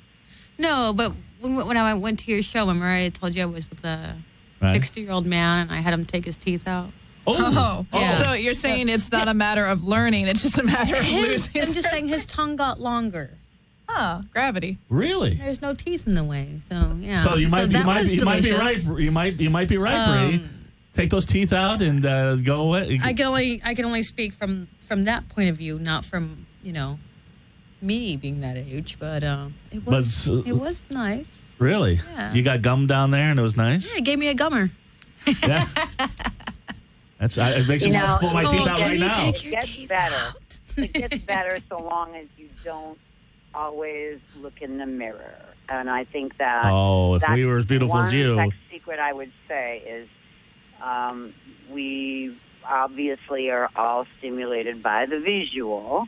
No, but when I went to your show, remember I told you I was with a 60-year-old man and I had him take his teeth out? Oh. Yeah. So you're saying it's not a matter of learning, it's just a matter of losing. I'm just saying his tongue got longer. Oh, gravity. Really? There's no teeth in the way, so yeah. So you might be right. You might be right, Bree. Take those teeth out and go away. I can only speak from that point of view, not from me being that age. But it was nice. Really? Yeah. You got gum down there and it was nice. Yeah, it gave me a gummer. Yeah. It makes me want to pull my teeth out right now. Take your teeth out. It gets better so long as you don't always look in the mirror. And I think that if we were as beautiful as you. One secret I would say is we obviously are all stimulated by the visual,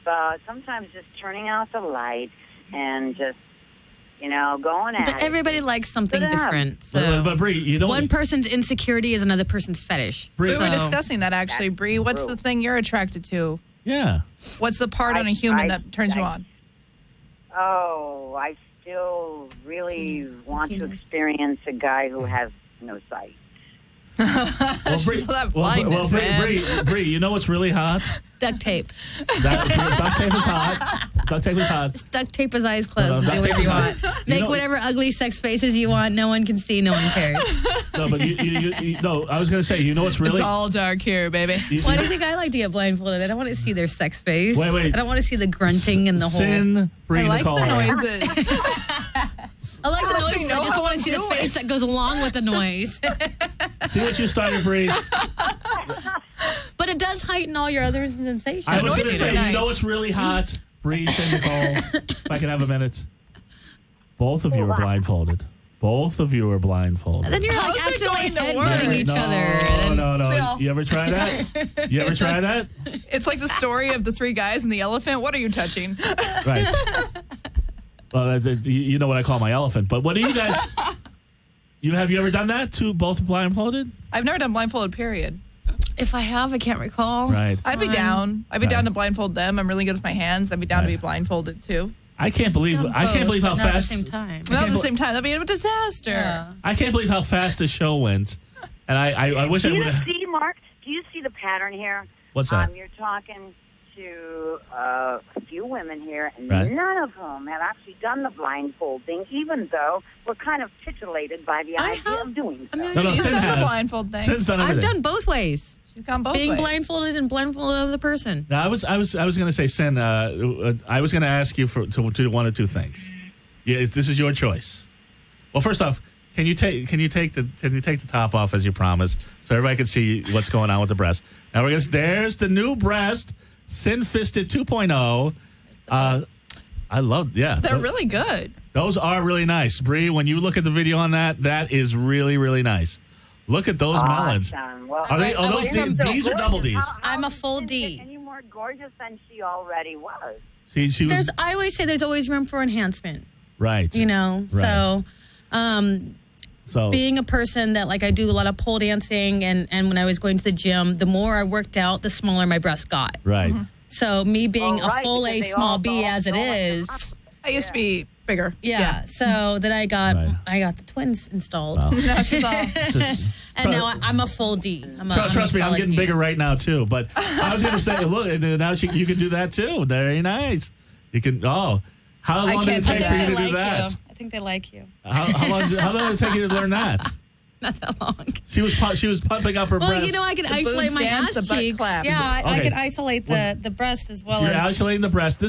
but sometimes just turning out the lights and just, going at it. But everybody likes something different. So. But Bree, you don't... One person's insecurity is another person's fetish. Bree, we were discussing that, actually. Bree, what's the thing you're attracted to? Yeah. What's the part on a human that turns you on? Oh, I still really want to experience a guy who has no sight. Bree, you know what's really hot? Duct tape. Duct tape is hot. Duct tape is hot. Just duct tape his eyes closed and do whatever you want. Make whatever ugly sex faces you want. No one can see. No one cares. No, but I was going to say, you know what's really... It's all dark here, baby. Why do you think I like to get blindfolded? I don't want to see their sex face. Wait. I don't want to see the grunting and the whole... Bree, I like Nicole. the noises. I like the noises. I just don't want to see the face that goes along with the noise. See what you started, Bree. But it does heighten all your other sensations. I was going to say, you know what's really hot? Bree and Nicole, if I can have a minute. Both of you are blindfolded. Both of you are blindfolded. And then you're like accidentally headbutting each other. No. You ever try that? You ever try that? It's like the story of the 3 guys and the elephant. What are you touching? Right. Well, you know what I call my elephant. But what do you guys... Have you ever done that to both blindfolded? I've never done blindfolded, period. If I have, I can't recall. Right. I'd be down. I'd be down to blindfold them. I'm really good with my hands. I'd be down to be blindfolded, too. I can't believe how fast... Not at the same time. Not at the same time. That'd be a disaster. Yeah. I can't believe how fast this show went. And I wish I would have... Do you see, Mark? Do you see the pattern here? What's that? You're talking to a few women here, and right. None of whom have actually done the blindfold thing, even though we're kind of titulated by the idea of doing so. She's done the blindfold thing. Sin's done everything. I've done both ways. She's gone both ways. Being blindfolded and blindfolded another person. Now, I was going to say, Sin, I was going to ask you to one of two things. Yeah, this is your choice. Well, first off, can you take the top off as you promised, so everybody can see what's going on with the breast? Now there's the new breast. Sin Fisted 2.0. I love, They're really good. Those are really nice. Bree, when you look at the video on that is really, really nice. Look at those melons. Well, are those D's or double D's? I'm a full D. Any more gorgeous than she already was. She was. I always say there's always room for enhancement. Right. Right. So being a person that I do a lot of pole dancing and when I was going to the gym, the more I worked out, the smaller my breast got. Right. Mm-hmm. So me being a full A, small B as it is. I used to be bigger. Yeah. So then I got the twins installed. Wow. Now she's all... And now I'm a full D. Trust me, I'm getting D. bigger right now too. But I was going to say, look, now you can do that too. Very nice. You can. How long did it take for you to do that? I think they like you. How long did it take you to learn that? Not that long. She was pumping up her breast. Well, you know, I can isolate my ass cheeks. Yeah, I can isolate the breast as well. You're isolating the breast.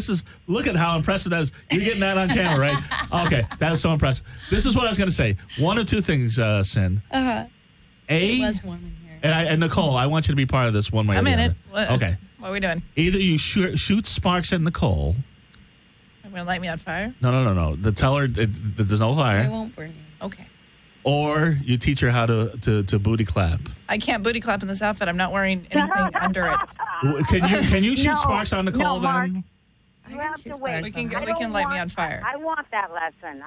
Look at how impressive that is. You're getting that on camera, right? Okay, that is so impressive. This is what I was going to say. One of two things, Sin. It was warm in here. And Nicole, I want you to be part of this one way or the other. I'm in it. Okay. What are we doing? Either you shoot sparks at Nicole. I'm going to light me on fire? No. Tell her there's no fire. I won't burn you. Okay. Or you teach her how to booty clap. I can't booty clap in this outfit. I'm not wearing anything under it. Can you shoot sparks on Nicole then? You have to wait. We can light me on fire. I want that lesson.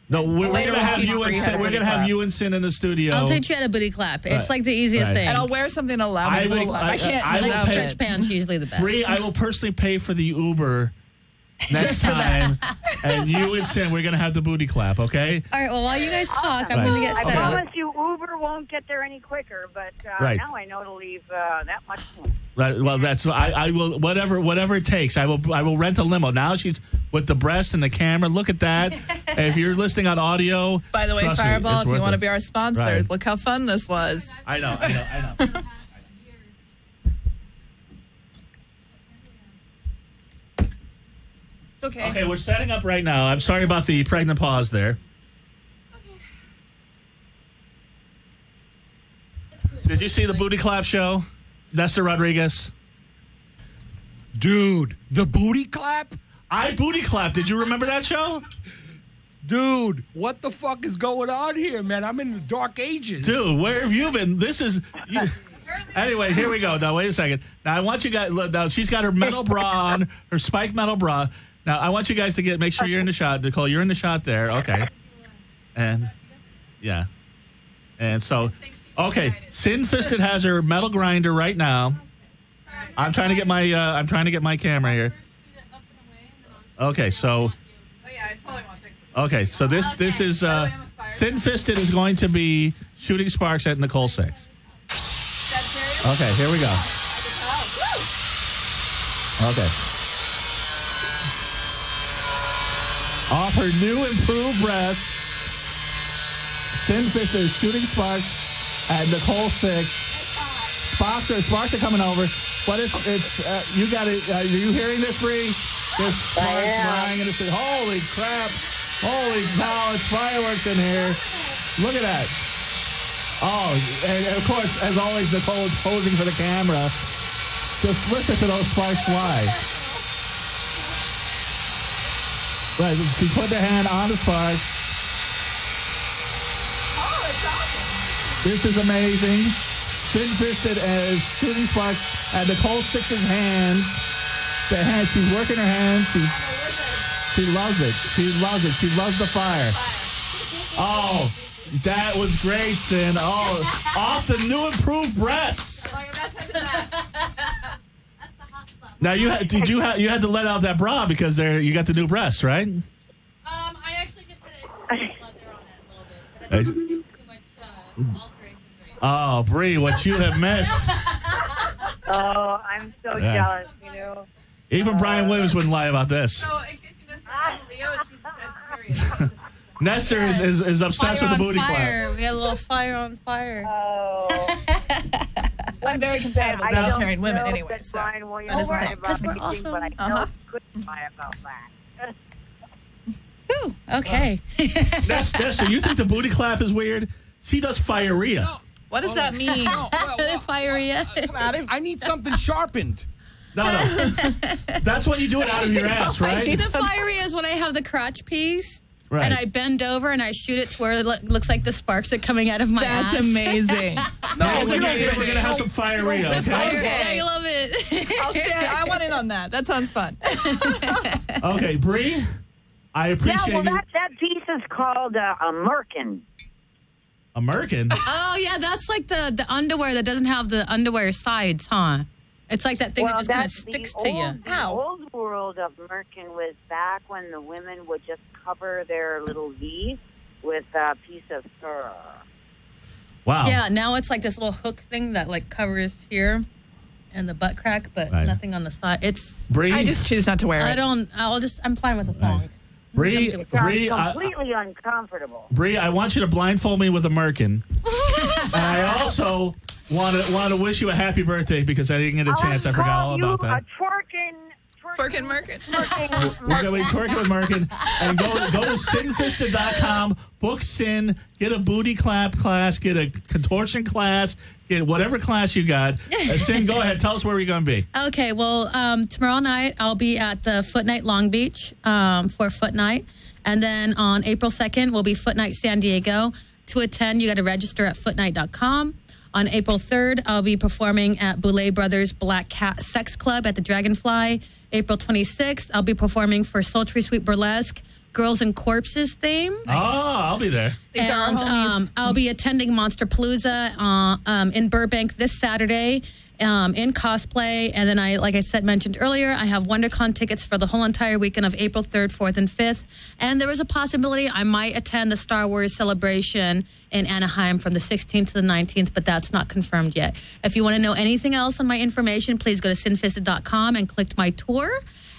No, we're going to have you and Sin. We're going to have clap. you and Sin in the studio. I'll teach you how to booty clap. It's like the easiest thing. And I'll wear something to allow me to booty clap. I can't. Stretch pants usually the best. Bree, I will personally pay for the Uber next time. And you and Sin, we're going to have the booty clap, okay? All right, well, while you guys talk, I'm going to get set I up. promise you Uber won't get there any quicker, but now I know to leave that much more. Well, that's I will whatever it takes. I will rent a limo. Now she's with the breast and the camera. Look at that. If you're listening on audio, by the way, Fireball, if you want to be our sponsor, right. Look how fun this was. I know. It's okay. Okay, we're setting up right now. I'm sorry about the pregnant pause there. Did you see the booty clap show? Nestor Rodriguez. Dude, the booty clap? I booty clap. Did you remember that show? Dude, what the fuck is going on here, man? I'm in the dark ages. Dude, where have you been? Anyway, here we go. Now, wait a second. Now, I want you guys. Now, she's got her metal bra on, her spiked metal bra. Now, I want you guys to make sure you're in the shot. Nicole, you're in the shot there. Okay. And, yeah. And so... Okay, Sin Fisted has her metal grinder right now. I'm trying to get my camera here. Okay, so. Okay, so this is Sin Fisted is going to be shooting sparks at Nicole 6. Okay, here we go. Okay. Off her new improved breast, Sin Fisted is shooting sparks at Nicole 6. Sparks are coming over. But it's you got it. Are you hearing this, Bree? There's sparks flying, and it's holy crap. Holy cow, it's fireworks in here. Look at that. Oh, and of course, as always, Nicole is posing for the camera. Just listen to those sparks fly. Right, she put the hand on the sparks. This is amazing. Sin Fisted as shooting sparks at Nicole 6's hands. The hand, she's working her hands. She loves it. She loves it. She loves the fire. Oh, that was great, Sin. Oh, off the new improved breasts. Now you had to let out that bra because you got the new breasts, right? I actually just had a leather on it a little bit, but I didn't do too much alterations. Oh, Bree, what you have missed. Oh, I'm so jealous, you know. Even Brian Williams wouldn't lie about this. So, in case you missed it, Leo, she's a Sagittarius. Nestor is obsessed with the booty clap. We had a little fire on fire. Oh. I'm very compatible with Sagittarian women anyway. So. Brian Williams Because we're awesome. But I know good lie about that. Ooh, okay. Nestor, you think the booty clap is weird? She does firea. No. What does that mean? Firea. I need something sharpened. No. That's when you do it out of your ass, right? The firea is when I have the crotch piece. Right. And I bend over and I shoot it to where it looks like the sparks are coming out of my ass. That's amazing. We're going to have some firea, okay? Okay. I love it. I want in on that. That sounds fun. Okay, Bree, I appreciate you. That piece is called a merkin. American? Oh, yeah, that's like the underwear that doesn't have the underwear sides, huh? It's like that thing that just kind of sticks to you. The old world of merkin was back when the women would just cover their little V with a piece of fur. Wow. Yeah, now it's like this little hook thing that like covers here. and the butt crack, but nothing on the side. It's Bree, I just choose not to wear it. I'm fine with a thong. Bree, completely uncomfortable. Bree, I want you to blindfold me with a merkin. And I also want to wish you a happy birthday because I didn't get a chance. I forgot all about that. Twerking Merkin. We're going to be twerking with Merkin. And go to sinfisted.com, book Sin, get a booty clap class, get a contortion class, get whatever class you got. Sin, go ahead. Tell us where we're going to be. Okay, well, tomorrow night I'll be at the Foot Night Long Beach for Foot Night. And then on April 2nd, we'll be Foot Night San Diego. To attend, you got to register at footnight.com. On April 3rd, I'll be performing at Boulay Brothers Black Cat Sex Club at the Dragonfly. April 26th, I'll be performing for Sultry Sweet Burlesque Girls and Corpses theme. Oh, I'll be there. These are our homies. I'll be attending Monster Palooza in Burbank this Saturday in cosplay. And then like I mentioned earlier, I have WonderCon tickets for the whole entire weekend of April 3rd, 4th, and 5th. And there is a possibility I might attend the Star Wars celebration in Anaheim from the 16th to the 19th, but that's not confirmed yet. If you want to know anything else on my information, please go to sinfisted.com and click my tour.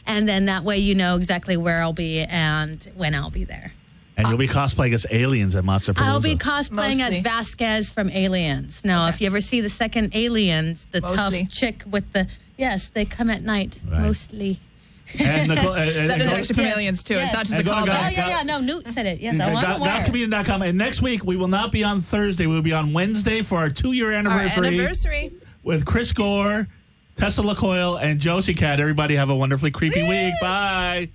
And then that way you know exactly where I'll be and when I'll be there. And you'll be cosplaying as aliens at Monster Palooza. I'll be cosplaying as Vasquez from Aliens. Now, if you ever see the second Aliens, the tough chick with the... Yes, they come at night, mostly. And Nicole, that is actually from Aliens, too. It's not just a callback. No, Newt said it. Yes, I want to wear. Comedian.com. And next week, we will not be on Thursday. We'll be on Wednesday for our 2-year anniversary. With Chris Gore, Tessa LaCoyle, and Josie Cat. Everybody have a wonderfully creepy week. Bye.